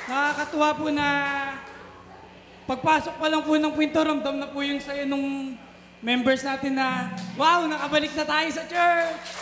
Nakakatuwa po na pagpasok pa lang po ng kwento, ramdam na po yung sayo nung members natin na, wow, nakabalik na tayo sa church!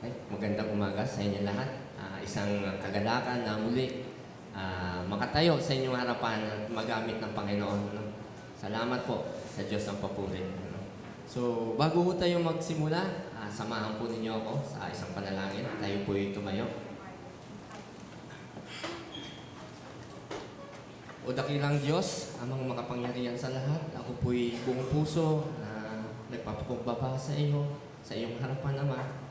Okay, magandang umaga sa inyo lahat. Isang kagalakan na muli makatayo sa inyong harapan at magamit ng Panginoon. No? Salamat po sa Diyos ang papuri. No? So, bago po tayo magsimula, samahan po ninyo ako sa isang panalangin. Tayo po yung tumayo. O dakilang Diyos, amang makapangyarihan sa lahat, ako po'y buong puso na nagpapakumbaba sa iyo, sa iyong harapan, Ama.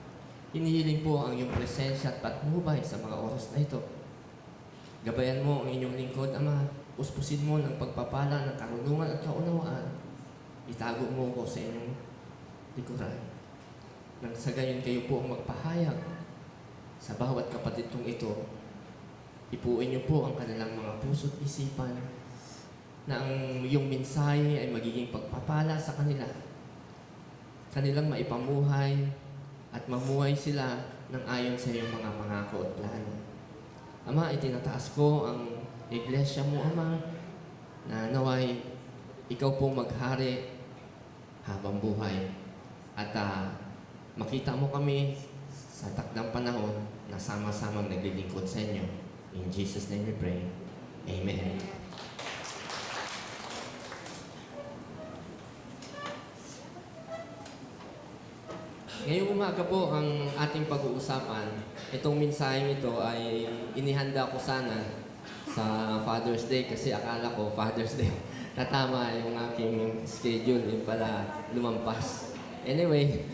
Hinihiling po ang iyong presensya at patnubay sa mga oras na ito. Gabayan mo ang inyong lingkod, Ama. Puspusin mo ng pagpapala ng karunungan at kaunawaan. Itago mo ko sa inyong likuran. Nang sa gayon kayo po ang magpahayag sa bawat kapatid kong ito. Ipuin niyo po ang kanilang mga puso't isipan na ang iyong mensahe ay magiging pagpapala sa kanila. Kanilang maipamuhay at mamuhay sila ng ayon sa iyong mga pangako at plano. Ama, itinataas ko ang iglesia mo, Ama, na naway ikaw po maghari habang buhay. At makita mo kami sa takdang panahon na sama-samang naglilingkod sa inyo. In Jesus' name we pray. Amen. Ngayong umaga po ang ating pag-uusapan. Itong mensaheng ito ay inihanda ko sana sa Father's Day kasi akala ko Father's Day natama yung aking schedule, yung pala lumampas. Anyway,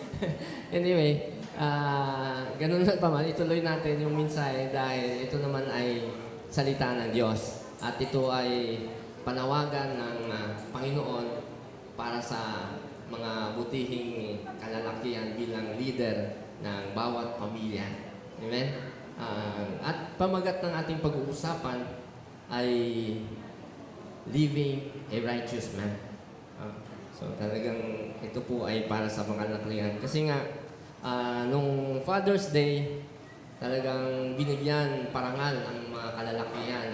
ganun na pa man, ituloy natin yung mensahe dahil ito naman ay salita ng Diyos. At ito ay panawagan ng Panginoon para sa mga butihing kalalakihan bilang leader ng bawat pamilya. Amen? At pamagat ng ating pag-uusapan ay living a righteous man. So talagang ito po ay para sa mga kalalakihan. Kasi nga, nung Father's Day, talagang binigyan parangal ang mga kalalakihan.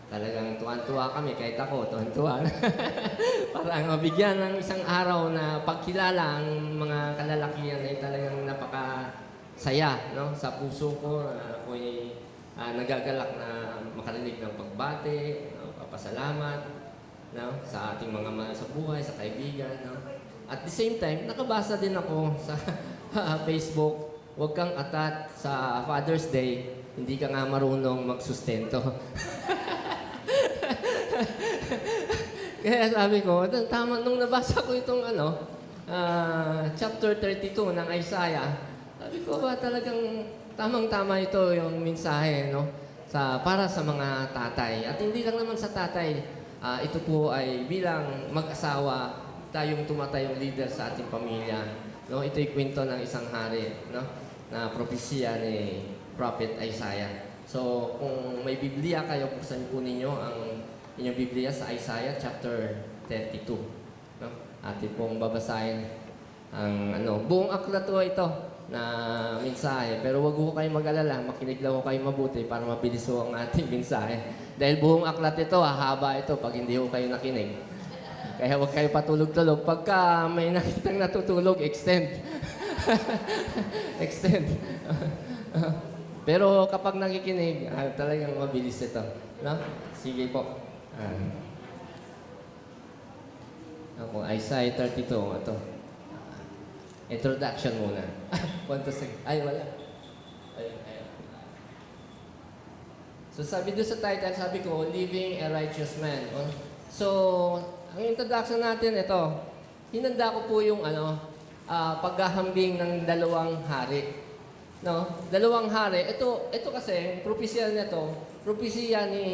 Talagang tuwan-tuwa kami, kahit ako, tuwan-tuwa. Parang mabigyan ng isang araw na pagkilala ang mga kalalakihan ay talagang napakasaya, no? Sa puso ko, ako'y nagagalak na makarinig ng pagbati, no? Papasalamat, no? Sa ating mga mahal sa buhay, sa kaibigan, no? At the same time, nakabasa din ako sa Facebook, huwag kang atat sa Father's Day, hindi ka nga marunong magsustento. Kaya sabi ko, tama, nung nabasa ko itong chapter 32 ng Isaiah, sabi ko ba talagang tamang-tama ito yung mensahe, no? Para sa mga tatay. At hindi lang naman sa tatay, ito po ay bilang mag-asawa, tayong tumatayong leader sa ating pamilya. No? Ito'y kwento ng isang hari, no? Na propesya ni Prophet Isaiah. So, kung may Biblia kayo, buksan po ninyo ang inyong Biblia sa Isaiah chapter 32. No? Atin pong babasahin ang buong aklat po ito na mensahe. Pero wag ho kayong mag-alala, makinig lang ho kayo mabuti para mabilis ho ang ating mensahe. Dahil buong aklat ito, hahaba ito pag hindi ho kayo nakinig. Kaya huwag kayo patulog-tulog. Pagka may nakitang natutulog, extend. Extend. Pero kapag nakikinig, talagang mabilis ito. No? Sige po. Ako, Isaiah 32. Ito. Introduction muna. Ay, wala. Ayun. So sabi doon sa title, sabi ko, Living a Righteous Man. So, ang introduction natin, ito. Hinanda ko po yung paghahambing ng dalawang hari. No? Dalawang hari. Ito kasi, propesya nito, propesya ni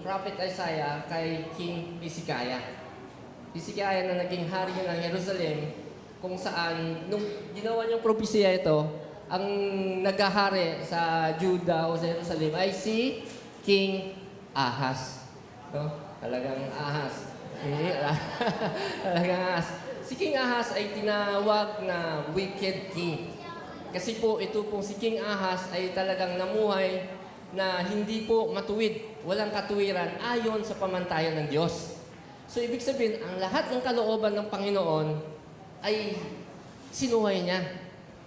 Prophet Isaiah kay King Hezekiah. Hezekiah na naging hari ng Jerusalem, kung saan, nung ginawa niyang propesya ito, ang naghahari sa Judah o sa Jerusalem ay si King Ahaz. No? Talagang Ahaz. Talagang Ahaz. Si King Ahaz ay tinawag na wicked king. Kasi po, ito pong si King Ahaz ay talagang namuhay na hindi po matuwid, walang katuwiran ayon sa pamantayan ng Diyos. So, ibig sabihin, ang lahat ng kalooban ng Panginoon ay sinuhay niya.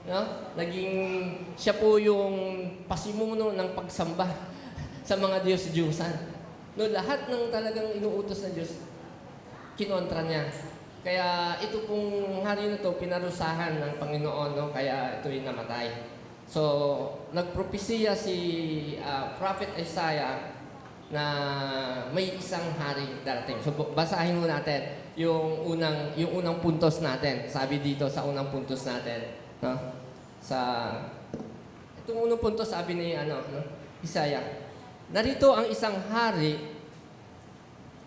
No? Naging siya po yung pasimuno ng pagsamba sa mga Diyos-Diyusan. No, lahat ng talagang inuutos ng Diyos, kinontra niya. Kaya ito pong hari na to pinarusahan ng Panginoon, no? Kaya ito'y namatay. So, nagpropesiya si Prophet Isaiah na may isang hari darating. So, basahin mo natin yung unang puntos natin. Sabi dito sa unang puntos natin, no? Itong unang puntos sabi ni Isaiah, narito ang isang hari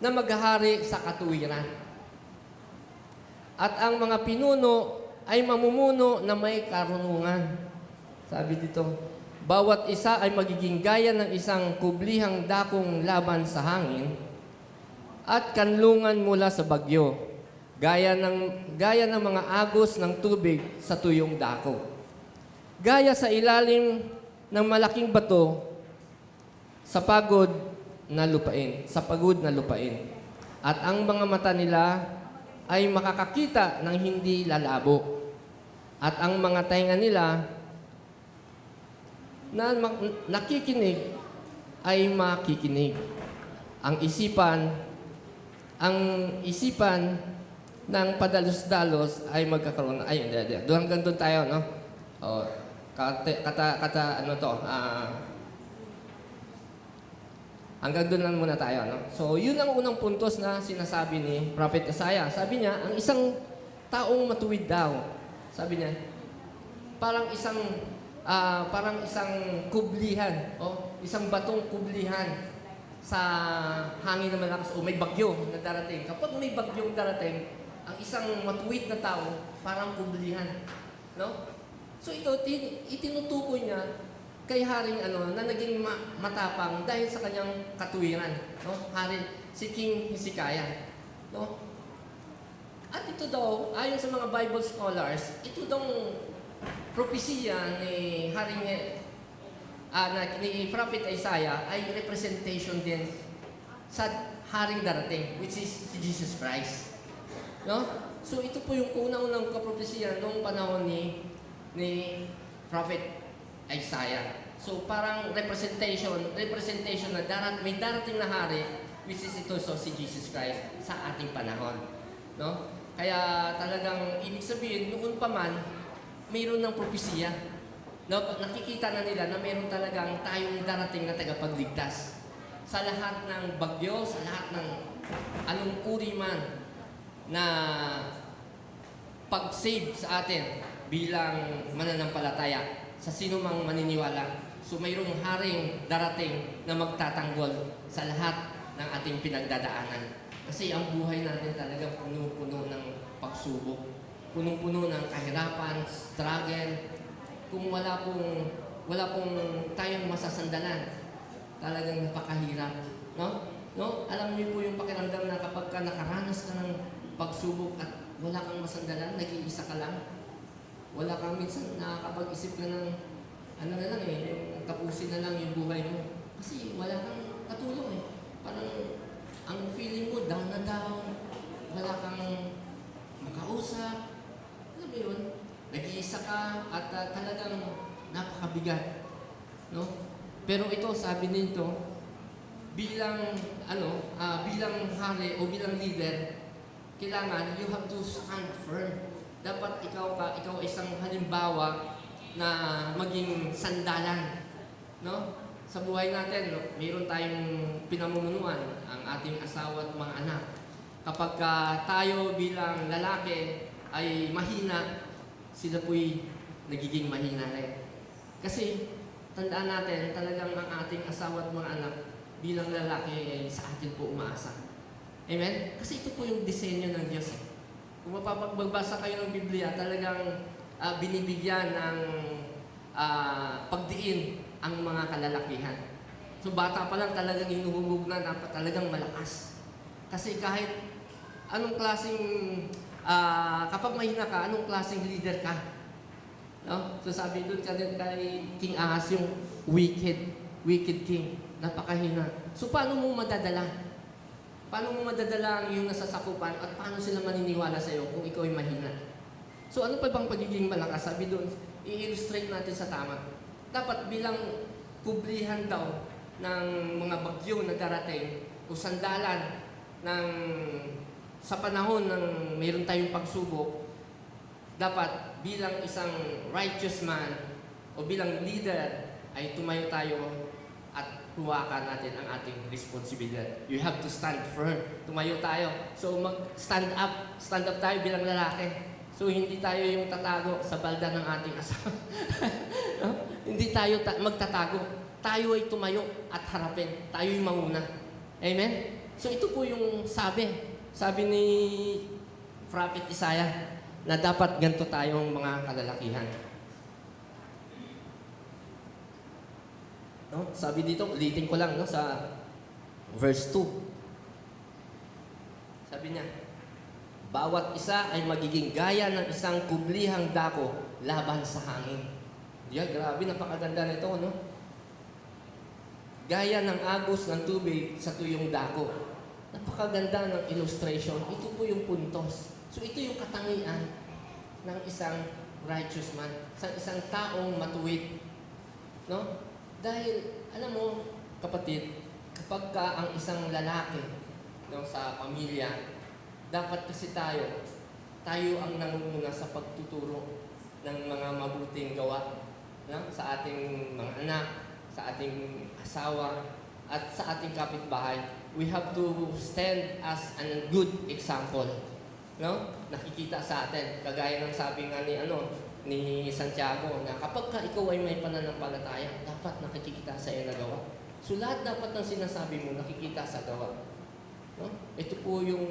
na maghahari sa katuwiran. At ang mga pinuno ay mamumuno na may karunungan. Sabi dito, bawat isa ay magiging gaya ng isang kublihang dakong laban sa hangin at kanlungan mula sa bagyo, gaya ng mga agos ng tubig sa tuyong dako. Gaya sa ilalim ng malaking bato sa pagod na lupain. At ang mga mata nila ay makakakita ng hindi lalabo. At ang mga tainga nila na nakikinig ay makikinig. Ang isipan ng padalos-dalos ay magkakaroon. Ay, hindi. Doon hanggang doon tayo, no? Hanggang doon lang muna tayo, no? So, yun ang unang puntos na sinasabi ni Prophet Isaiah. Sabi niya, ang isang taong matuwid daw, sabi niya, parang isang kublihan, isang batong kublihan sa hangin na malakas o may bagyo na darating. Kapag may bagyong darating, ang isang matuwid na tao, parang kublihan. No? So ito, itinutukoy niya kay Haring na naging matapang dahil sa kanyang katuwiran. No? Hari, si King Hezekiah. No? At ito daw, ayon sa mga Bible scholars, ito daw propesya ni Haring ni Prophet Isaiah ay representation din sa haring darating, which is si Jesus Christ. No? So ito po yung unang kapropesya noong panahon ni Prophet Isaiah. So parang representation na may darating na hari, which is ito si Jesus Christ sa ating panahon. No? Kaya talagang ibig sabihin, noon pa man, mayroon ng propesya. No, nakikita na nila na mayroon talagang tayong darating na tagapagligtas. Sa lahat ng bagyo, sa lahat ng anong uri man na pag-save sa atin bilang mananampalataya sa sino mang maniniwala. So mayroong haring darating na magtatanggol sa lahat ng ating pinagdadaanan. Kasi ang buhay natin talagang puno-puno ng pagsubok. Puno-puno ng kahirapan, struggle. Kung wala pong tayong masasandalan, talagang napakahirap. No? Alam niyo po yung pakiramdam na kapag ka nakaranas ka ng pagsubok at wala kang masandalan, nag-iisa ka lang. Wala kang minsan nakakapag-isip ka ng ano na lang yung tapusin na lang yung buhay mo. Kasi wala kang katulong Parang ang feeling mo down na down, wala kang makausap. Alam mo yun? Nag-iisa ka at talagang napakabigat. No? Pero ito, sabi nito, bilang bilang hari o bilang leader, kailangan you have to stand firm. Dapat ikaw ay isang halimbawa na maging sandalan, no? Sa buhay natin, no, mayroon tayong pinamumunuan, ang ating asawa at mga anak. Kapag tayo bilang lalaki ay mahina, sila po'y nagiging mahina rin. Kasi tandaan natin, talagang ang ating asawa at mga anak bilang lalaki ay sa atin po umaasa. Amen? Kasi ito po yung disenyo ng Diyos. Kung mapapagbasa kayo ng Biblia, talagang binibigyan ng pagdiin ang mga kalalakihan. So bata pa lang talagang hinuhubog na dapat talagang malakas. Kasi kahit anong klaseng, kapag mahina ka, anong klaseng leader ka? No? So sabi doon kay King Ahaz, yung wicked king. Napakahina. So paano mo madadala? Paano mo madadala ang iyong nasasakupan at paano sila maniniwala sa iyo kung ikaw ay mahina? So ano pa bang pagiging malakas? Sabi doon, i-illustrate natin sa tama. Dapat bilang kublihan daw ng mga bagyo na darating o sandalan ng sa panahon ng mayroon tayong pagsubok, dapat bilang isang righteous man o bilang leader ay tumayo tayo at huwakan natin ang ating responsibilidad. You have to stand firm. Tumayo tayo. So mag-stand up. Stand up tayo bilang lalaki. So hindi tayo yung tatago sa balda ng ating asawa. No? Hindi tayo magtatago. Tayo ay tumayo at harapin. Tayo yung manguna. Amen? So ito po yung sabi. Sabi ni Prophet Isaiah na dapat ganito tayong mga kalalakihan. No? Sabi dito, ulitin ko lang no, sa verse 2. Sabi niya, bawat isa ay magiging gaya ng isang kublihang dako laban sa hangin. Yeah, grabe, napakaganda nito, no? Gaya ng agos ng tubig sa tuyong dako. Napakaganda ng illustration. Ito po yung puntos. So ito yung katangian ng isang righteous man, sa isang taong matuwid. No? Dahil, alam mo, kapatid, kapag ka ang isang lalaki no, sa pamilya, dapat kasi tayo ang nangunguna sa pagtuturo ng mga mabuting gawa no? Sa ating mga anak, sa ating asawa, at sa ating kapitbahay. We have to stand as a good example. No? Nakikita sa atin, kagaya ng sabi nga ni Santiago, na kapag ka ikaw ay may pananampalataya, dapat nakikita sa iyo na gawa. So lahat dapat ng sinasabi mo, nakikita sa gawa. No? Ito po yung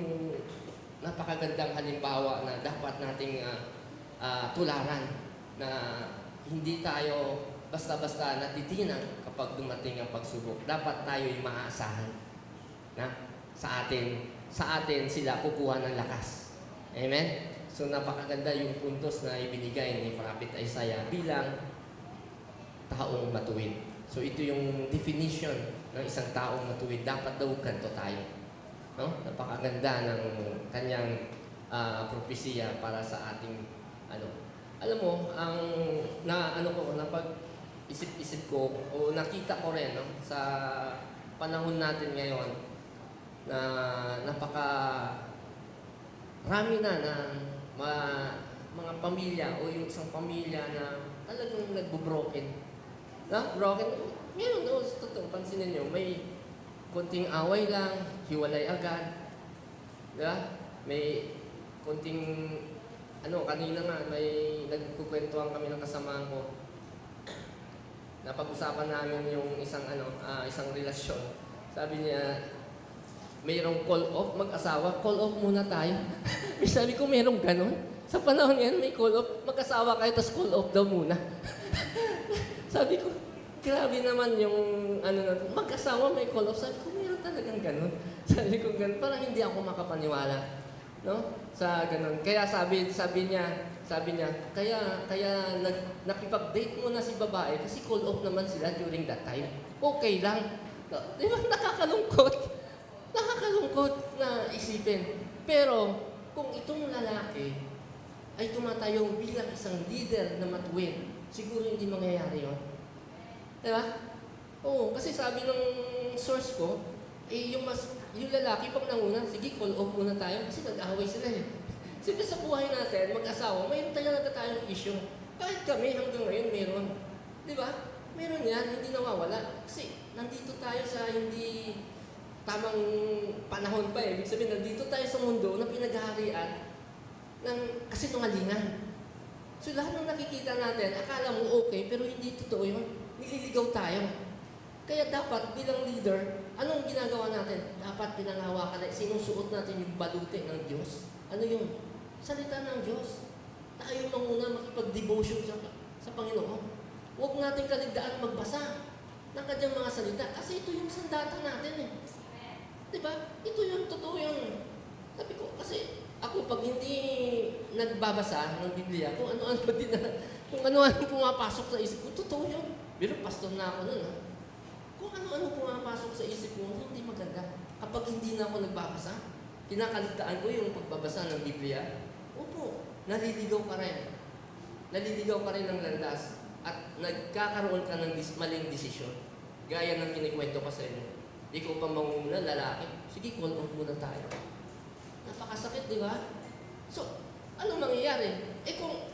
napakagandang halimbawa na dapat nating tularan, na hindi tayo basta-basta natitinan kapag dumating ang pagsubok. Dapat tayo ay maaasahan na sa atin sila kukuha ng lakas. Amen? So napakaganda yung puntos na ibinigay ni Prophet Isaiah bilang taong matuwid. So ito yung definition ng isang taong matuwid. Dapat daw ganito tayo. No? Napakaganda ng kanyang propesya para sa ating Alam mo, napag-isip-isip ko o nakita ko rin sa panahon natin ngayon na rami na mga pamilya o yung isang pamilya na talagang nagbo-broken. Broken. Meron totoo, pansinin nyo, may konting away lang, hiwalay agad. Diba? May konting, kanina nga, may nagkukwentuhan kami ng kasamahan ko. Napag-usapan namin yung isang relasyon. Sabi niya, mayroong call off, mag-asawa, call off muna tayo. Sabi ko, mayroong ganon. Sa panahon yan, may call off, mag-asawa kayo, tapos call off daw muna. Sabi ko, grabe naman yung, mag-asawa, may call off. Sabi ko, mayroon talagang ganon. Sabi ko, ganon, parang hindi ako makapaniwala No? Sa ganun. Kaya sabi niya, kaya nakipag-date mo na si babae kasi call off naman sila during that time. Okay lang. No? Di ba nakakalungkot? Nakakalungkot na isipin. Pero, kung itong lalaki ay tumatayo bilang isang leader na matuwid, siguro hindi mangyayari yun. Di ba? Oo, kasi sabi ng source ko, yung lalaki pag nanguna, sige, call off muna tayo kasi nag-away sila eh. Siyempre sa buhay natin, mag-asawa, mayroon talaga tayong issue. Kahit kami hanggang ngayon meron. Di ba? Meron yan, hindi nawawala. Kasi nandito tayo sa hindi tamang panahon pa eh. Ibig sabihin, nandito tayo sa mundo na pinaghaharian ng kasinungalingan. So lahat ng nakikita natin, akala mo okay, pero hindi totoo yun. Nililigaw tayo. Kaya dapat bilang leader, anong ginagawa natin? Dapat pinanghawakan na sinusuot natin yung balute ng Diyos. Ano yun? Salita ng Diyos. Tayo muna makipag-devotion sa Panginoon. Huwag natin kaligdaan magbasa ng kanyang mga salita. Kasi ito yung sandata natin eh. Diba? Ito yung totoo yun. Sabi ko, kasi ako pag hindi nagbabasa ng Biblia, kung ano-ano pumapasok sa isip ko, totoo yun. Pero pastor na ako nun ha. Kung ano-ano pumapasok sa isip ko, hindi maganda. Kapag hindi na ako nagbabasa, kinakaligtaan ko yung pagbabasa ng Biblia, opo, naliligaw ka rin. Naliligaw ka rin ng landas at nagkakaroon ka ng maling desisyon. Gaya ng kinikwento ko sa inyo. Ikaw pa manguna, lalaki. Sige, call off muna tayo. Napakasakit, di ba? So, ano mangyayari? Kung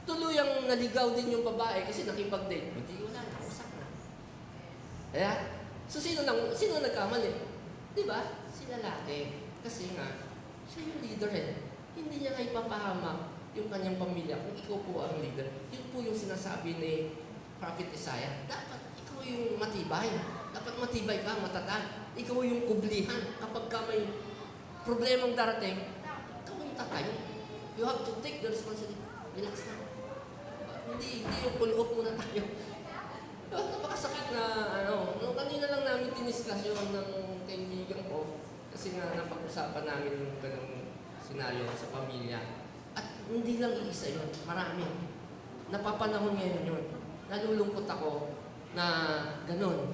tuluyang naligaw din yung babae kasi nakipag-date, hindi wala na, usak na. Kaya, so sino nagkamali? Di ba? Si lalaki. Kasi nga, siya yung leader eh. Hindi niya kayo papahamak yung kanyang pamilya kung ikaw po ang leader. Yun po yung sinasabi ni Prophet Isaiah. Dapat ikaw yung matibay. Dapat matibay ka, matatag. Ikaw yung kublihan. Kapag ka may problemang darating, ikaw yung tatayo. You have to take the responsibility. Relax na. Hindi yung pull off muna tayo. Napakasakit na, kanina lang namin tiniskas yun ng kaibigan ko. Kasi nga napag-usapan namin yung ganong senaryo sa pamilya. At hindi lang iisa yun, marami. Napapanahon ngayon yun. Nalulungkot ako na ganon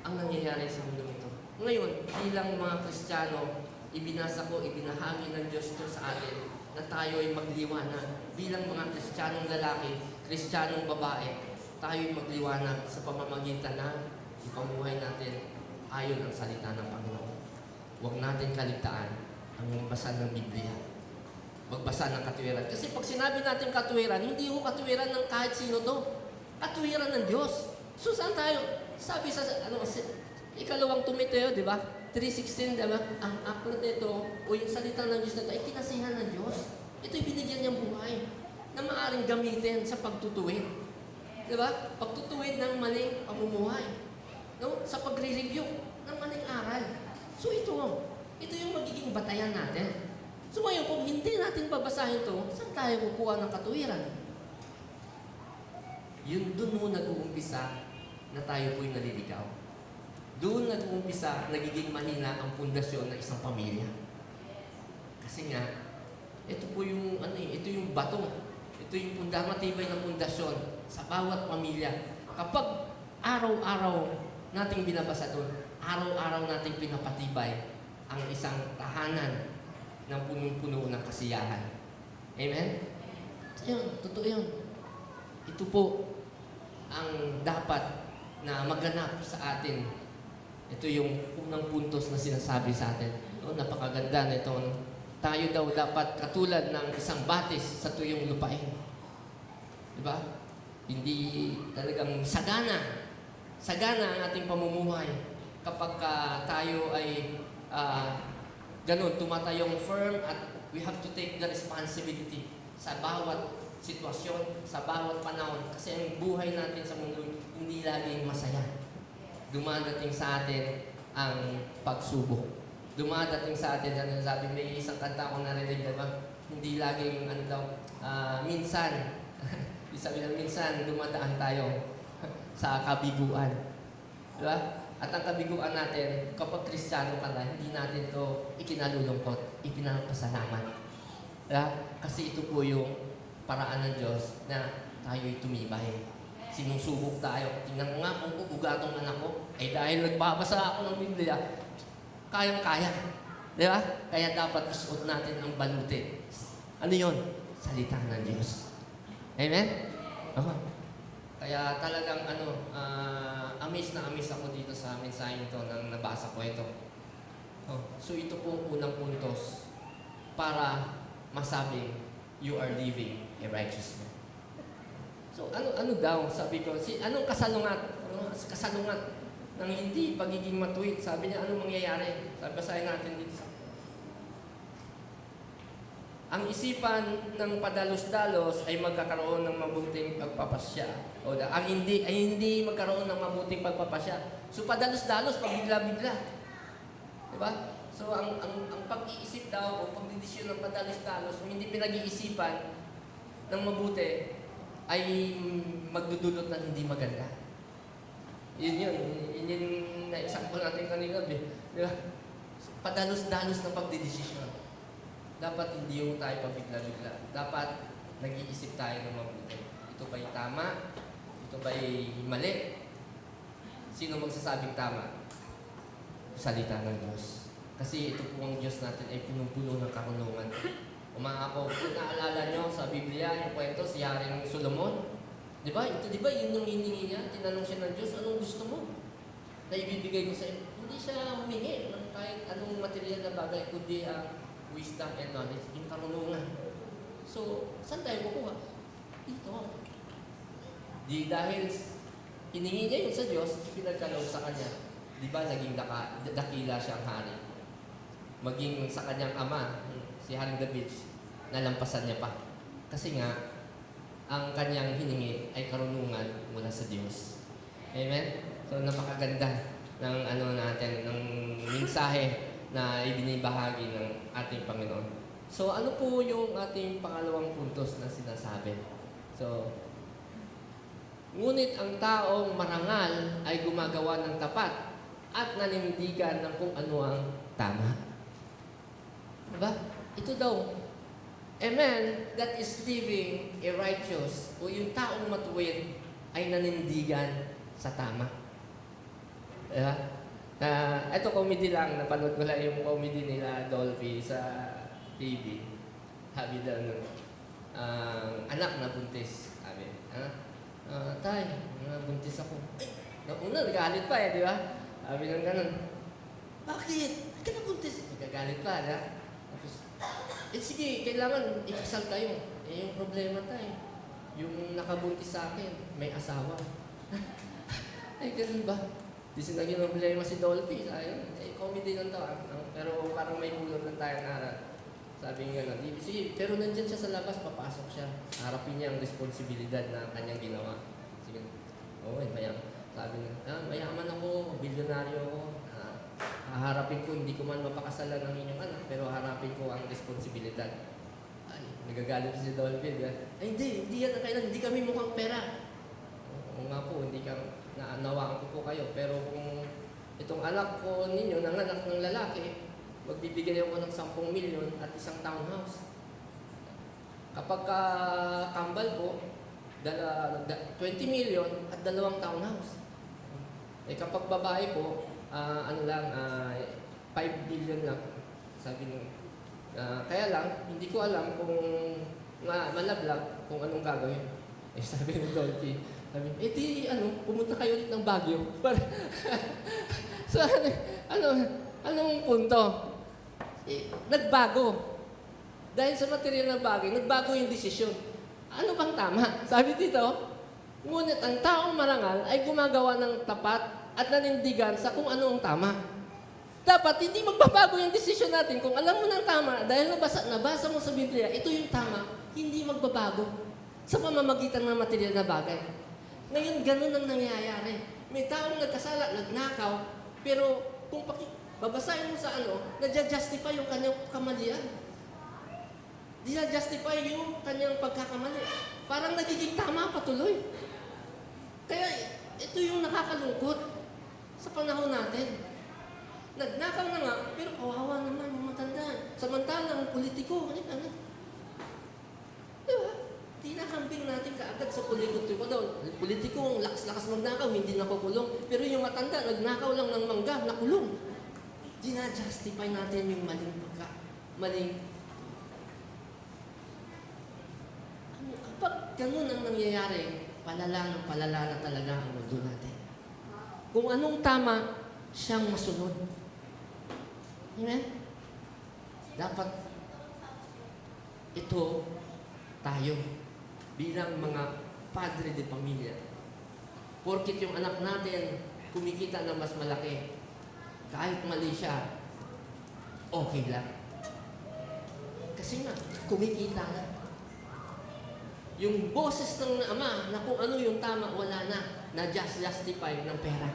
ang nangyayari sa mundo ito. Ngayon, bilang mga Kristiyano, ibinahagi ng Diyos ito sa atin na tayo ay magliwanag. Bilang mga Kristiyanong lalaki, Kristiyanong babae, tayo ay magliwanag sa pamamagitan ng ipamuhay natin ayon ang salita ng Panginoon. Huwag natin kaligtaan ang magbasa ng Biblia. Magbasa ng katuwiran. Kasi pag sinabi natin katuwiran, hindi ho katuwiran ng kahit sino to. Katuwiran ng Diyos. So saan tayo? Sabi sa ikalawang Timoteo, di ba? 3:16, di ba? Ang aklat nito o yung salita ng Diyos na ito ay kinasihan ng Diyos. Ito'y binigyan niyang buhay na maaaring gamitin sa pagtutuwid. Di ba? Pagtutuwid ng maling pamumuhay. No? Sa pagre-review ng maling aral. So ito yung magiging batayan natin. So ngayon, kung hindi natin babasahin ito, saan tayo kukuha ng katuwiran? Yun doon mo nag-uumpisa na tayo po'y naliligaw. Doon nag-uumpisa, nagiging mahina ang pundasyon ng isang pamilya. Kasi nga, ito po yung, ito yung bato. Ito yung matibay na pundasyon sa bawat pamilya. Kapag araw-araw nating binabasa doon, araw-araw nating pinapatibay ang isang tahanan ng punong-puno ng kasiyahan. Amen? Yun, totoo yun. Ito po ang dapat na maganap sa atin. Ito yung unang puntos na sinasabi sa atin. Napakaganda nito. Tayo daw dapat katulad ng isang batis sa tuyong lupain. Diba? Hindi talagang sagana. Sagana ang ating pamumuhay kapag tayo ay ganun, tumatayong firm at we have to take the responsibility sa bawat sitwasyon, sa bawat panahon. Kasi ang buhay natin sa mundo hindi laging masaya. Dumadating sa atin ang pagsubok. Dumadating sa atin, sabi, may isang kanta akong narinig, diba? Hindi laging, minsan, sabi na minsan dumadaan tayo sa kabiguan. Diba? At ang kabiguan natin, kapag Kristiyano ka na, hindi natin to ikinalulungkot, ipinapasalamat. Kasi ito po yung paraan ng Diyos na tayo'y tumibay. Sinusubok tayo. Tingnan mo nga kung uuga tong anak ko, ay dahil nagbabasa ako ng Biblia, kayang-kaya. Di ba? Kaya dapat isuot natin ang baluti. Ano yun? Salita ng Diyos. Amen? Kaya talagang amaze na amaze ako dito sa mensahe ito nang nabasa ko ito. So ito po ang unang puntos para masabing you are living a righteous man. So ano daw, sabi ko, anong kasalungat? Kasalungat ng hindi pagiging matuwid. Sabi niya, anong mangyayari? Sabi, basahin natin dito sa ang isipan ng padalos-dalos ay magkakaroon ng mabuting pagpapasya. O ang hindi magkaroon ng mabuting pagpapasya. So padalos-dalos, pabigla-bigla. Diba? So ang pag-iisip daw o pagdidesisyon ng padalos-dalos, kung hindi pinag-iisipan ng mabuti, ay magdudulot ng hindi maganda. Yun yung na-example natin kanina. Diba? So, padalos-dalos ng pagdidesisyon. Dapat hindi yung tayo pabigla-bigla. Dapat nag-iisip tayo ng mabuti. Ito ba'y tama? Ito ba'y mali? Sino magsasabing tama? Salita ng Diyos. Kasi ito po ang Diyos natin ay pinupuno ng karunungan. Ako, kung naalala nyo sa Biblia, yung kwento si Haring Solomon. Di ba? Ito, di ba, yun yung hiningi niya? Tinanong siya ng Diyos, anong gusto mo? Na ibibigay ko sa'yo. Hindi siya humingi ng kahit anong material na bagay, kundi wisdom and knowledge, yung karunungan. So, saan tayo kukuha? Dito. Di dahil hiningi niya yun sa Diyos, pinagkaloob sa Kanya. Di ba, naging dakila siyang hari. Maging sa kanyang ama, si Haring David, nalampasan niya pa. Kasi nga, ang kanyang hiningi ay karunungan mula sa Diyos. Amen? So, napakaganda ng natin, ng mensahe na ibinibahagi ng ating Panginoon. So, ano po yung ating pangalawang puntos na sinasabi? So, ngunit ang taong marangal ay gumagawa ng tapat at nanindigan ng kung ano ang tama. Diba? Ito daw, a man that is living a righteous o yung taong matuwid ay nanindigan sa tama. Diba? Ito comedy lang, napanood ko lang yung comedy nila Dolphy sa TV. Sabi daw anak na buntis. Sabi, tay, buntis ako. Ay, una, nagalit pa di ba? Sabi lang ganun. Bakit? Ka na buntis? Nagagalit pa, Tapos, sige, kailangan ikasal kayo. Yung problema tayo. Yung nakabuntis sa akin, may asawa. Ay, ganun ba? Di naging problema si Dolphy. Ayun, comedy lang to. Pero parang may bulot lang tayo na sabi nga gano'n. Sige, pero nandyan siya sa labas, papasok siya. Harapin niya ang responsibilidad na kanyang ginawa. Sige, sabi niya, mayaman ako, bilyonaryo ako. Haharapin ko, hindi ko man mapakasalan ng inyong anak, pero harapin ko ang responsibilidad. Ay, nagagalit si Dolphy. Ay, hindi yan ang kailan, hindi kami mukhang pera. Oo nga po, hindi kang naanawaan ko po kayo. Pero kung itong anak ko ninyo, nanganak ng lalaki, magbibigay ako ng 10 milyon at isang townhouse. Kapag kambal po, 20 million at 2 townhouse. Kapag babae po, 5 billion lang. Sabi nyo. Kaya lang, hindi ko alam kung malablag kung anong gagawin. Sabi ng Dolphy, pumunta kayo ulit ng Baguio. So, anong punto? Nagbago. Dahil sa material na bagay, nagbago yung desisyon. Ano bang tama? Sabi dito, ngunit ang taong marangal ay gumagawa ng tapat at nanindigan sa kung ano ang tama. Dapat hindi magbabago yung desisyon natin. Kung alam mo ng tama, dahil nabasa mo sa Biblia, ito yung tama, hindi magbabago sa pamamagitan ng material na bagay. Ngayon, ganun ang nangyayari. May taong nagkasala, nagnakaw, pero kung babasahin mo sa nadja-justify yung kanyang kamalian. Dina-justify yung kanyang pagkakamali. Parang nagiging tama patuloy. Kaya ito yung nakakalungkot. Sa panahon natin. Nagnakaw na nga, pero kawawa naman yung matanda. Samantalang politiko, ano? Di ba? Tinakambing natin kaagad sa politiko daw. Politiko, ang lakas-lakas magnakaw, hindi nakukulong. Pero yung matanda, nagnakaw lang ng mangga, nakulong. Gina-justify natin yung maling. Kapag ganun ang nangyayari, palala na talaga ang mundo natin. Kung anong tama, siyang masunod. Amen? Dapat ito tayo bilang mga padre de pamilya. Porkit yung anak natin kumikita ng mas malaki, kahit mali siya, okay lang. Kasi nga, kumikita na. Yung boses ng ama na kung ano yung tama, wala na justify ng pera.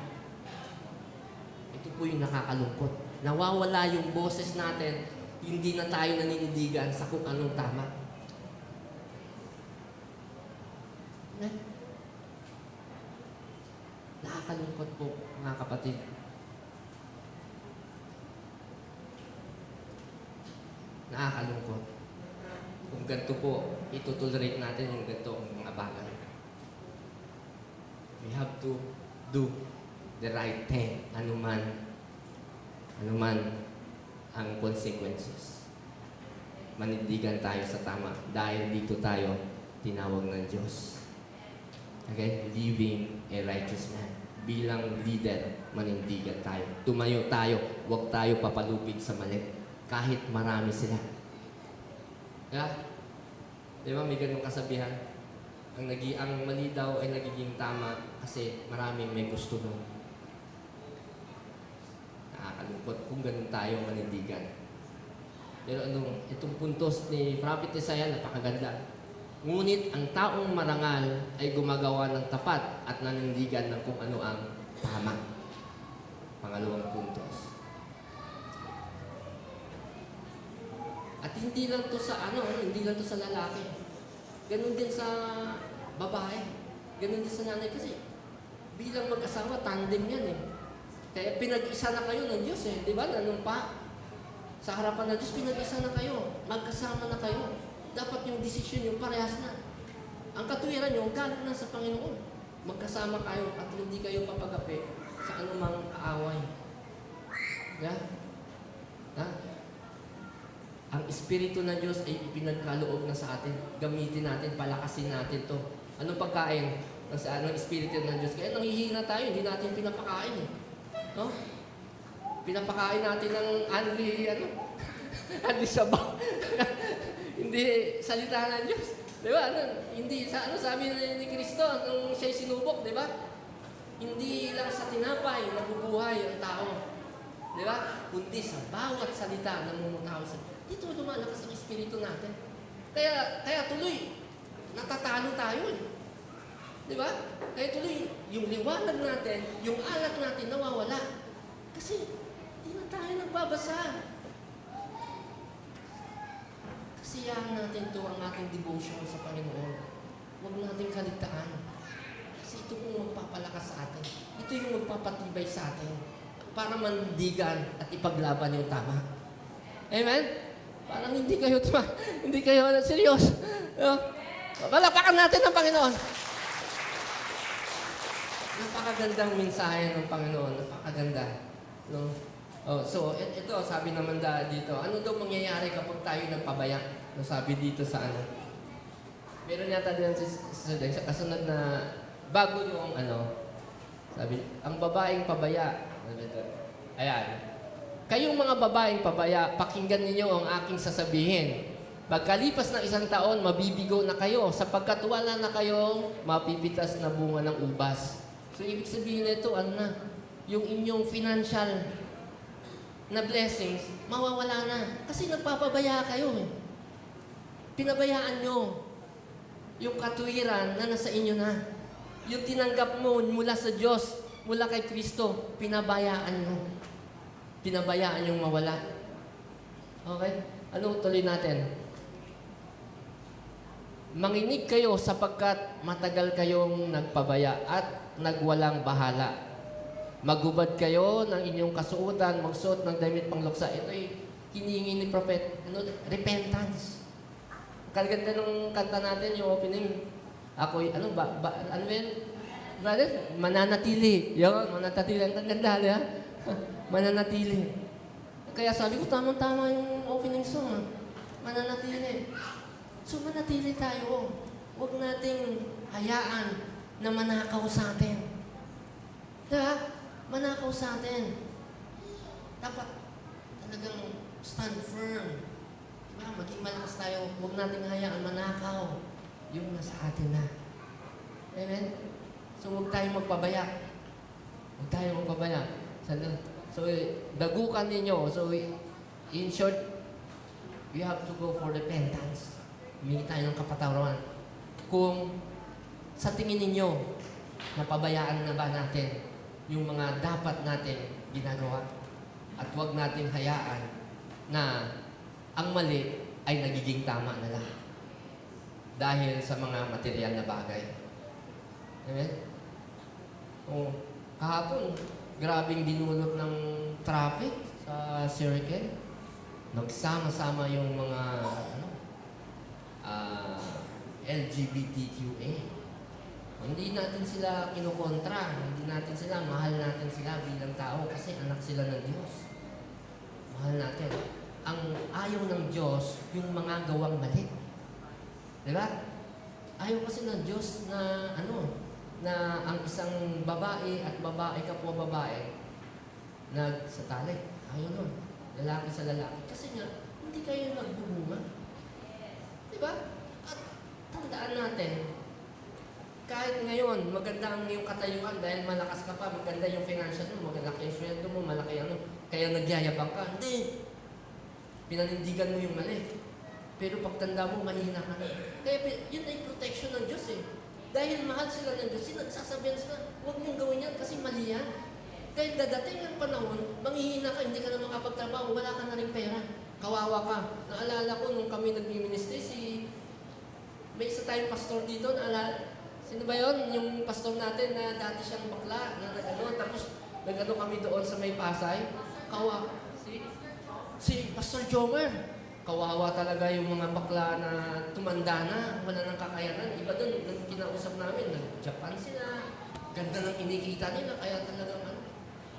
Ito po yung nakakalungkot. Nawawala yung boses natin, hindi na tayo naninindigan sa kung anong tama. Nakakalungkot po, mga kapatid. Nakakalungkot. Kung ganito po, itutolerate natin yung ganito mga bagay. We have to do the right thing, anuman ang consequences. Manindigan tayo sa tama dahil dito tayo tinawag ng Diyos. Okay? Living a righteous man. Bilang leader, manindigan tayo. Tumayo tayo, huwag tayo papalupig sa mali. Kahit marami sila. Yeah? Di ba may ganung kasabihan? Ang mali daw ay nagiging tama kasi maraming may gusto doon. Nakakalungkot kung ganun tayo manindigan. Pero itong puntos ni Prophet Isaiah, napakaganda. Ngunit ang taong marangal ay gumagawa ng tapat at nanindigan ng kung ano ang tama. Pangalawang puntos. At hindi lang to sa hindi lang to sa lalaki. Ganun din sa babae. Ganun din sa nanay kasi bilang mag-asawa, tandem yan eh. Kaya pinag-isa na kayo ng Diyos eh. Di ba? Nanumpa. Sa harapan ng Diyos, pinag-isa na kayo. Magkasama na kayo. Dapat yung desisyon yung parehas na. Ang katuwiran nyo, galing na sa Panginoon. Magkasama kayo at hindi kayo papagapi sa anumang kaaway. Yeah? Ang Espiritu ng Diyos ay ipinagkaloob na sa atin. Gamitin natin, palakasin natin to. Anong pagkain ng Espiritu ng Diyos? Kaya nanghihina tayo, hindi natin pinapakain eh. No? Pinapakain natin ng anli sabaw. Hindi salita ng Diyos. Di ba? Hindi, sabi ni Kristo nung siya'y sinubok, di ba? Hindi lang sa tinapay nabubuhay ang tao. Di ba? Kundi sa bawat salita na mumutaw sa dito lumalakas ang Espiritu natin. Kaya tuloy, natatalo tayo eh. Di ba? Kaya tuloy, yung liwanag natin, yung alat natin nawawala. Kasi, hindi na tayo nagbabasa. Kasiyahan natin to ang ating devotion sa Panginoon. Huwag natin kaligtaan. Kasi ito yung magpapalakas sa atin. Ito yung magpapatibay sa atin para mandigan at ipaglaban yung tama. Amen? Parang hindi kayo seryoso. Palakpakan natin ang Panginoon. Napakagandang mensahe ng Panginoon. Napakaganda. No? So, ito, sabi naman dito, ano daw mangyayari kapag tayo nagpabaya? No, sabi dito sa meron yata din sa kasunod na, bago yung sabi, ang babaeng pabaya. Ayan. Kayong mga babaeng pabaya, pakinggan ninyo ang aking sasabihin. Pagkalipas ng 1 taon, mabibigo na kayo sapagkat wala na kayong mapipitas na bunga ng ubas. So, ibig sabihin nito, yung inyong financial na blessings, mawawala na. Kasi nagpapabaya kayo eh. Pinabayaan nyo yung katuwiran na nasa inyo na. Yung tinanggap mo mula sa Diyos, mula kay Kristo, pinabayaan nyo. Pinabayaan yung mawala. Okay? Ano tuloy natin? Manginig kayo sapagkat matagal kayong nagpabaya at nagwalang bahala. Magubad kayo ng inyong kasuotan, magsuot ng damit pangluksa. Ito'y hinihingi ni Prophet, repentance. Kaganda ng kanta natin, yung opening. Ako'y, ano yun? Brother? Mananatili. Yun, mananatili. Ang kaganda, ha? Mananatili. Kaya sabi ko, tamang-tama yung opening song, ha? Mananatili. So, manatili tayo. Huwag nating hayaan na manakaw sa atin. Diba? Manakaw sa atin. Dapat talagang stand firm. Diba? Maging malakas tayo. Huwag nating hayaan manakaw. Yung nasa atin na. Amen? So, huwag tayong magpabaya. Huwag tayong magpabaya. So, dagukan ninyo. So, in short, we have to go for repentance. Humingi tayo ng kapatawaran. Kung sa tingin ninyo, napabayaan na ba natin yung mga dapat natin ginagawa? At huwag natin hayaan na ang mali ay nagiging tama na lang. Dahil sa mga material na bagay. Amen? O, kahapon, grabing dinulot ng traffic sa Circle. Nagsama-sama yung mga LGBTQA. Hindi natin sila kinukontra. Hindi natin sila, mahal natin sila bilang tao kasi anak sila ng Diyos. Mahal natin. Ang ayaw ng Diyos, yung mga gawang mali. Diba? Ayaw kasi ng Diyos na na ang isang babae at babae kapwa babae nagsatalik. Ayaw nun. Lalaki sa lalaki. Kasi nga, hindi kayo nagbubunga. Diba? At tandaan natin, kahit ngayon, maganda ang iyong katayuan dahil malakas ka pa, maganda yung financial mo, malaki yung sweldo mo, malaki kaya nagyayabang ka. Hindi. Pinanindigan mo yung mali. Pero pagtanda mo, mahina ka na. Kaya yun ay protection ng Diyos eh. Dahil mahal sila ng Diyos, nagsasabihan sila, huwag niyong gawin yan kasi mali yan. Dahil dadating ang panahon, manghihina ka, hindi ka na makapagtrabaho, wala ka na rin pera. Kawawa ka. Naalala ko nung kami nag-ministry, may isa tayong pastor dito, sino ba yun? Yung pastor natin na dati siyang bakla, tapos kami doon sa may Pasay. Si Pastor Jomer. Kawawa talaga yung mga bakla na tumanda na, wala nang kakayanan. Iba doon, nang kinausap namin, nag-Japan sila. Ganda ng kinikita nila, kaya talagang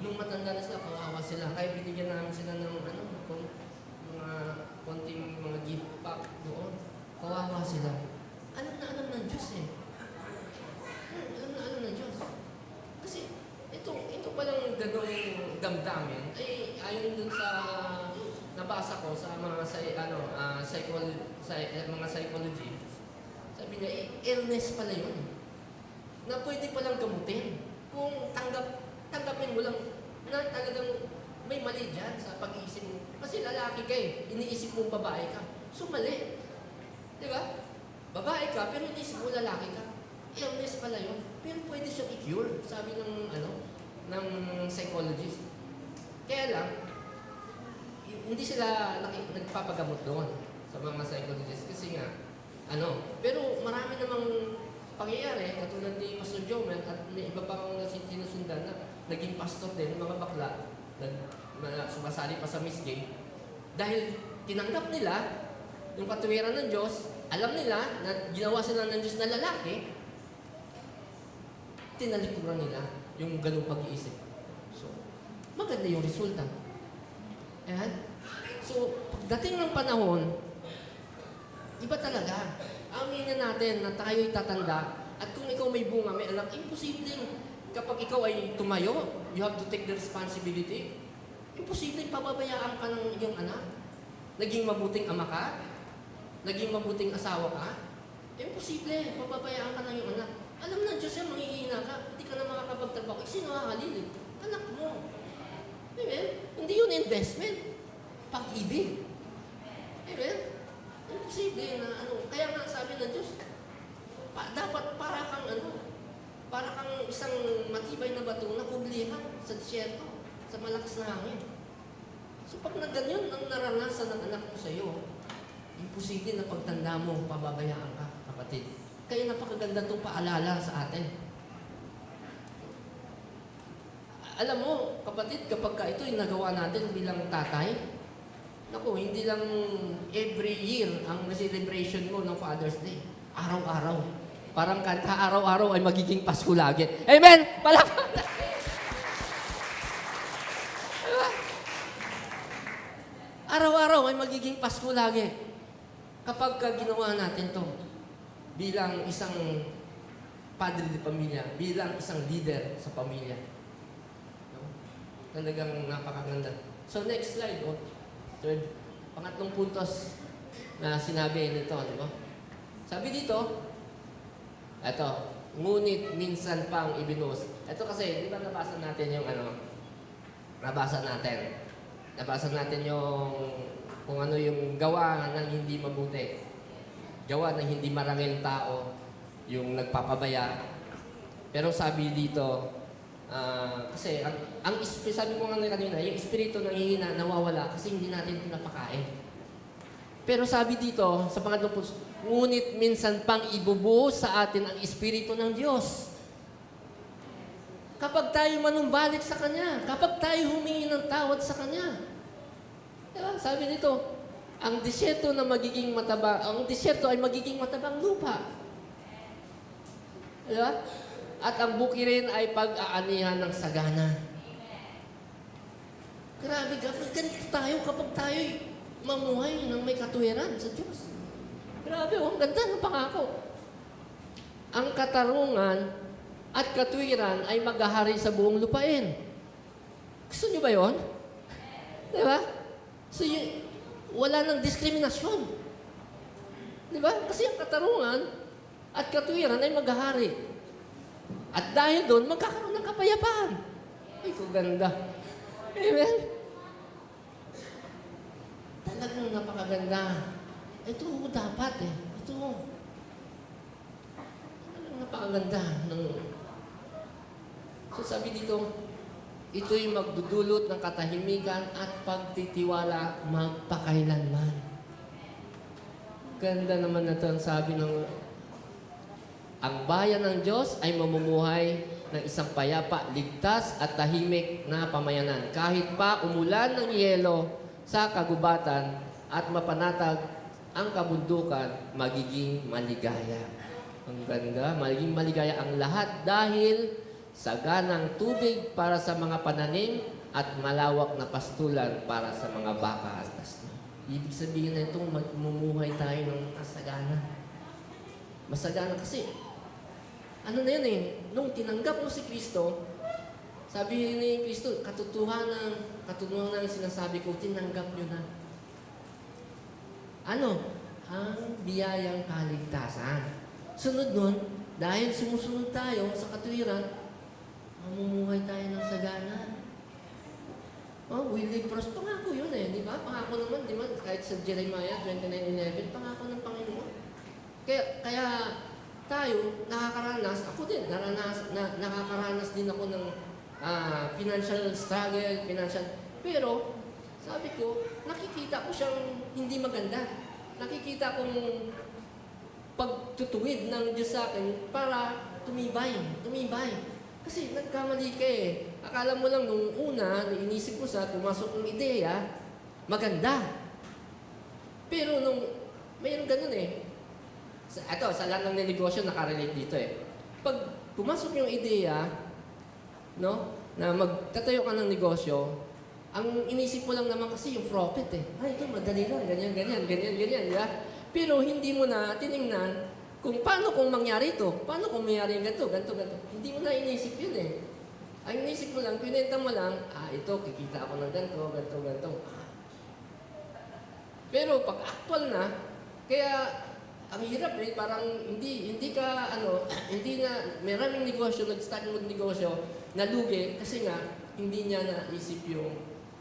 nung matanda na sila, kawawa sila. Kaya binigyan namin sila ng mga konting mga gift pack doon. Kawawa sila. Alam na alam ng Diyos eh. Alam na alam ng Diyos. Kasi ito palang ganong damdamin ay ayon dun sa nabasa ko sa mga mga psychology. Sabi niya, illness pala yun. Na pwede palang gamutin. Kung tanggapin mo lang na talagang may mali dyan sa pag-iisip mo. Kasi lalaki ka eh, iniisip mong babae ka. So mali. Di ba? Babae ka, pero iniisip mo lalaki ka. Illness pala yun. Pero pwede siyang i-cure, sabi ng psychologist. Kaya lang, hindi sila nagpapagamot doon sa mga psychologists kasi nga, pero marami namang pangyayari, katulad ni Pastor Jomer at ni iba pang sinusundan na naging pastor din, mga bakla, sumasali pa sa Miss Gay, dahil tinanggap nila yung katuwiran ng Diyos, alam nila na ginawa sila ng Diyos na lalaki, tinalikuran nila yung ganung pag-iisip. So, maganda yung resulta. Ayan. So, pagdating ng panahon, iba talaga. Aminin natin na tayo'y tatanda at kung ikaw may bunga, may anak, imposibleng kapag ikaw ay tumayo, you have to take the responsibility. Imposibleng pababayaan ka ng iyong anak. Naging mabuting ama ka, naging mabuting asawa ka, imposible, pababayaan ka ng iyong anak. Alam na Diyos yan, manghihina ka, hindi ka na makakapagtrabaho. Sino hahalilin? Anak mo. Amen? Hindi yun investment. Pag-ibig. Amen? Imposible na Kaya nga sabi ng Diyos, dapat para kang isang matibay na bato na kublihan sa disyerto, sa malakas na hangin. So pag na ganyan ang naranasan ng anak mo sa iyo, imposible na pagtanda mo, pababayaan ka, kapatid. Kaya napakaganda itong paalala sa atin. alam mo, kapatid, kapag ka ito yung nagawa natin bilang tatay, naku, hindi lang every year ang celebration mo ng Father's Day. Araw-araw. Parang kanta, araw-araw ay magiging Pasko lagi. Amen! Palakpakan! Diba? Araw-araw ay magiging Pasko lagi. Kapag ka ginawa natin to bilang isang padre de pamilya, bilang isang leader sa pamilya. No? Talagang napakaganda. So next slide, third, pangatlong puntos na sinabi nito, di ba? Sabi dito, eto, ngunit minsan pang ibinuhos. Ito kasi, di ba nabasa natin yung nabasa natin yung kung ano yung gawa ng hindi mabuti. Gawa ng hindi marangil tao, yung nagpapabaya. Pero sabi dito, kasi sabi ko nga kanina, yung espiritu ng hihina nawawala kasi hindi natin pinapakain. Pero sabi dito, sa pangatlong punto, ngunit minsan pang ibubuhos sa atin ang espiritu ng Diyos. Kapag tayo manumbalik sa Kanya, kapag tayo humingi ng tawad sa Kanya. Diba? Sabi dito, ang disyerto ay magiging matabang lupa. Diba? At ang bukirin ay pag-aanihan ng sagana. Grabe, ganito tayo kapag tayo mamuhay ng may katuwiran sa Diyos. Grabe, ang ganda ng pangako. Ang katarungan at katuwiran ay maghahari sa buong lupain. Gusto niyo ba yun? Diba? So, wala nang diskriminasyon. Diba? Kasi ang katarungan at katuwiran ay maghahari. At dahil doon, magkakaroon ng kapayapaan. Ay, kaganda. Amen? Talagang napakaganda. Ito dapat Ito. Talagang napakaganda. So sabi dito, ito'y magdudulot ng katahimikan at pagtitiwala magpakailanman. Ganda naman na ito ang sabi ng ang bayan ng Diyos ay mamumuhay ng isang payapa, ligtas at tahimik na pamayanan. Kahit pa umulan ng yelo sa kagubatan at mapanatag ang kabundukan, magiging maligaya. Ang ganda, magiging maligaya ang lahat dahil saganang tubig para sa mga pananim at malawak na pastulan para sa mga baka at asno. Ibig sabihin na itong mamumuhay tayo ng masagana. Masagana kasi, ano na yun nung tinanggap mo si Kristo, sabi ni Kristo, katotohanan sinasabi ko, tinanggap nyo na. Ano? Ang biyayang kaligtasan. Sunod nun, dahil sumusunod tayo sa katuwiran, mamumuhay tayo ng sagana. Will live prosper. Pangako yun di ba? Pangako naman, di ba? Kahit sa Jeremiah 29:11, pangako ng Panginoon. Kaya tayo, nakakaranas, ako din, nakakaranas din ako ng financial struggle, pero, sabi ko, nakikita ko siyang hindi maganda. Nakikita kong pagtutuwid ng Diyos sa akin para tumibay. Kasi nagkamali ka Akala mo lang nung una, inisip ko pumasok ng ideya, maganda. Pero nung, mayroon ganun sa lahat ng negosyo, nakarelate dito Pag pumasok yung ideya, na magtatayo ka ng negosyo, ang inisip mo lang naman kasi yung profit Ay, ito, madali lang, ganyan, di ba? Pero hindi mo na tiningnan kung paano kung mangyari ito, paano kung mangyari ganito. Hindi mo na inisip yun Ang inisip mo lang, pinenta mo lang, ito, kikita ako ng ganito. Pero pag actual na, kaya ang hirap parang hindi na, maraming negosyo, nag-start mag-negosyo, nalugi kasi nga, hindi niya naisip yung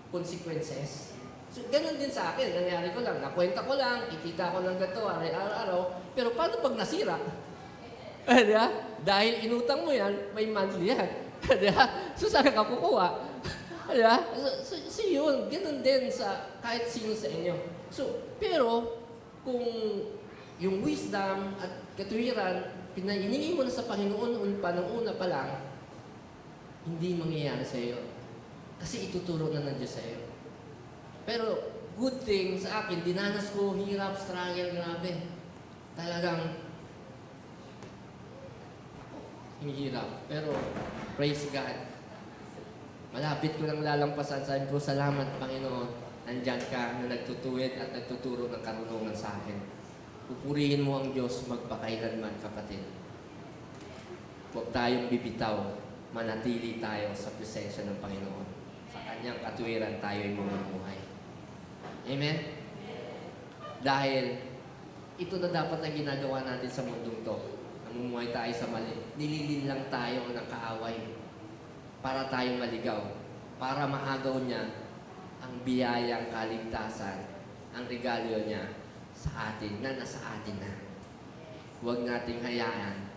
consequences. So, ganun din sa akin, nangyari ko lang, nakwenta ko lang, kikita ko ng ganito, araw-araw, pero paano pag nasira? Diba? Dahil inutang mo yan, may monthly yan. Diba? So, saan ka kukuha? Diba? So, yun, ganun din sa kahit sino sa inyo. So, pero, kung yung wisdom at katuwiran, pinahiningi mo na sa Panginoon nung una pa lang, hindi mangyayari sa iyo. Kasi ituturo na ng Diyos sa iyo. Pero good thing sa akin, dinanas ko hirap, struggle, grabe. Talagang hirap. Pero praise God. Malapit ko lang lalampasan. Sabi ko, salamat Panginoon. Nandyan ka na nagtutuwid at nagtuturo ng karunungan sa akin. Pupurihin mo ang Diyos magpakailanman, kapatid. Huwag tayong bibitaw. Manatili tayo sa presensya ng Panginoon. Sa Kanyang katuwiran tayo'y mamumuhay. Amen? Dahil ito na dapat ang ginagawa natin sa mundong to. Namumuhay tayo sa mali. Nililin lang tayo ng kaaway para tayong maligaw. Para maagaw niya ang biyayang kaligtasan, ang regalo niya sa atin, na nasa atin na. Huwag nating hayaan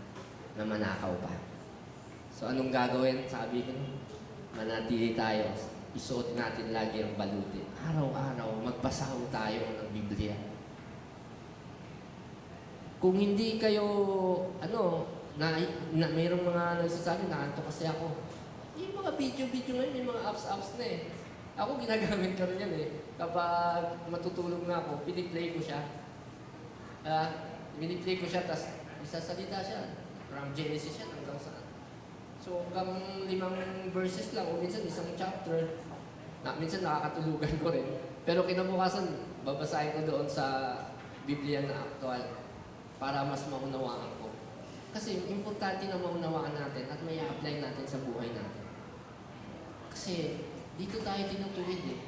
na manakaw pa. So anong gagawin? Sabi ko, manatili tayo. Isuot natin lagi ang baluti. Araw-araw, magbasaw tayo ng Biblia. Kung hindi kayo, mayroong mga nagsasabi, nakanto kasi ako. Yung mga video ngayon, may mga apps na eh. Ako ginagamit ko rin yan eh. Kapag matutulog na ako, piniplay ko siya. Piniplay ko siya, tapos isasalita siya. From Genesis yan hanggang saan. So hanggang 5 verses lang, o minsan isang chapter. Minsan nakakatulugan ko rin. Pero kinabukasan, babasahin ko doon sa Biblia na aktual para mas maunawaan ko. Kasi importante na maunawaan natin at may apply natin sa buhay natin. Kasi dito tayo tinutuwid eh.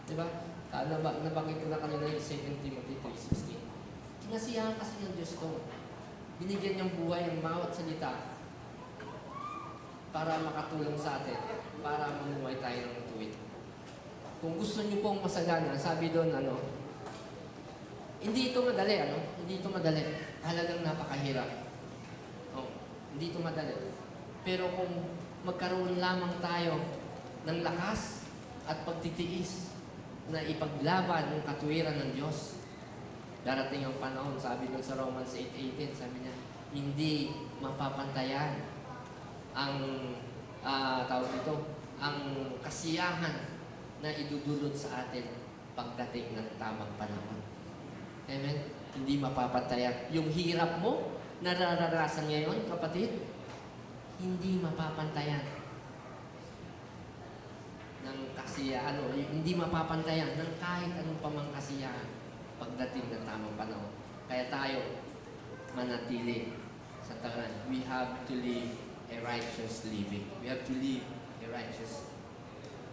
Diba? Nabanggit ko na kanina yung 2 Timothy 3:16. Kinasiyahan kasi ng Diyos ko. Binigyan niyang buhay ang bawat salita para makatulong sa atin, para mamuhay tayo ng tuwid. Kung gusto niyo pong masagana, sabi doon, hindi ito madali, Hindi ito madali. Halagang napakahirap. Hindi ito madali. Pero kung magkaroon lamang tayo ng lakas at pagtitiis na ipaglaban ng katuwiran ng Diyos, darating ang panahon, sabi nun sa Romans 8:18, sabi niya, hindi mapapantayan ang ang kasiyahan na idudulot sa atin pagdating ng tamang panahon. Amen? Hindi mapapantayan. Yung hirap mo, nararanasan ngayon, kapatid, hindi mapapantayan ng kasiyahan, hindi mapapantayan ng kahit anong pamang kasiyahan pagdating ng tamang panahon. Kaya tayo, manatili sa tahanan. We have to live a righteous living. We have to live a righteous.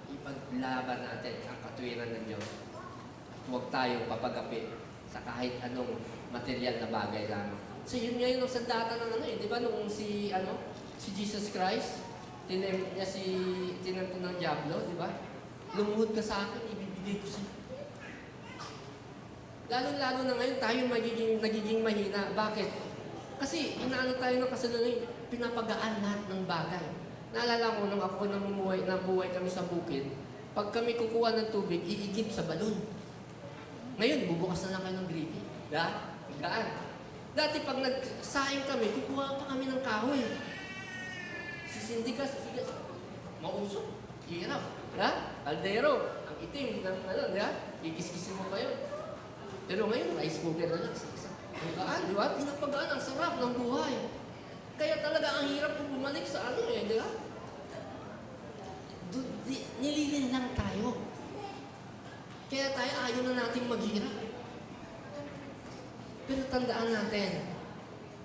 Ipaglaban natin ang katuwiran ng Diyos. At huwag tayo papagapi sa kahit anong material na bagay lamang. So yun ngayon ang sandata ng di ba nung si Jesus Christ, tinento ng Diablo, di ba? Lumuhod ka sa akin, ibibigay ko sa'yo. Lalo-lalo na ngayon, tayo nagiging mahina. Bakit? Kasi inaano tayo ng kasalanan, pinapagaan lahat ng bagay. Naalala ko nung ako nabuhay kami sa bukid, pag kami kukuha ng tubig, iigib sa balon. Ngayon, bubukas na lang kayo ng gripi. Gaan. Dati pag nagsaing kami, kukuha pa kami ng kahoy. Sisindi ka, mausok, hirap. Aldero, ang itim, ikiskisin mo pa yun. Pero ngayon, rice cooker na lang. Ang gaan, di ba? Pinapagaan, ang sarap ng buhay. Kaya talaga ang hirap kung bumalik sa di ba? Nililin lang tayo. Kaya tayo ayaw na nating maghirap. Pero tandaan natin,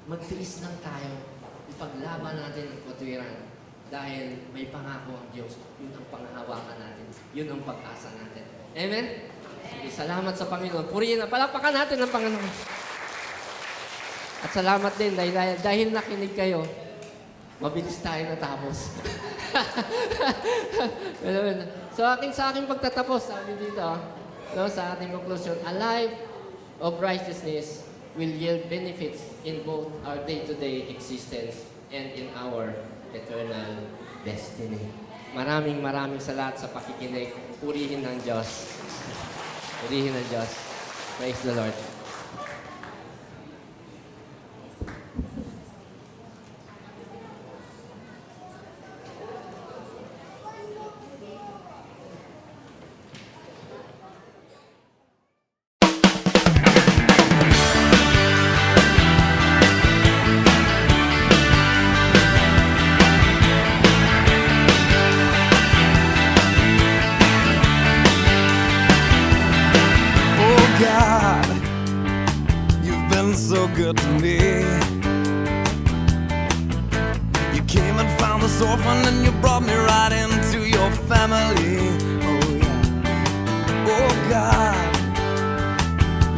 magtiis lang tayo. Ipaglaban natin ang katuwiran. Dahil may pangako ang Diyos. Yun ang panghahawakan natin. Yun ang pag-asa natin. Amen? Sige, salamat sa Panginoon. Purihin na. Palakpakan natin ang Panginoon. At salamat din dahil nakinig kayo, mabilis tayo natapos. So sa aking pagtatapos, sabi dito, sa ating conclusion, a life of righteousness will yield benefits in both our day-to-day existence and in our eternal destiny. Maraming salamat sa pakikinig. Purihin ng Diyos. Purihin ng Diyos. Praise the Lord. been so good to me. You came and found this orphan and you brought me right into your family. Oh yeah. Oh God,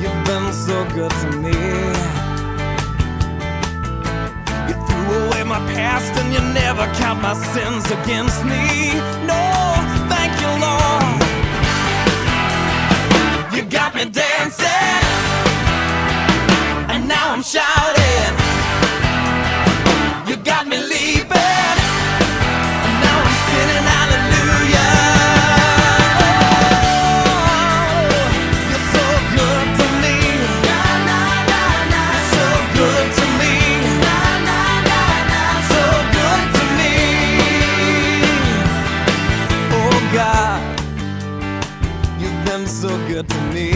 you've been so good to me. You threw away my past and you never count my sins against me. No, thank you, Lord. You got me dancing, and now I'm shouting. You got me leaping, and now I'm spinning hallelujah. Oh, you're so good to me. You're so good to me. So good to me. Oh God, you've been so good to me.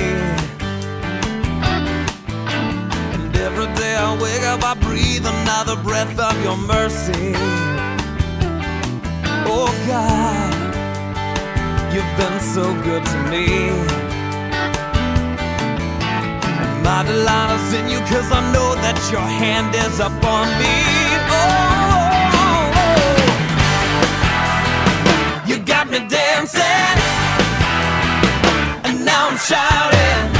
And every day I wake up, I breathe another breath of your mercy. Oh God, you've been so good to me. And my delight is in you, 'cause I know that your hand is upon me. Oh, you got me dancing, and now I'm shouting.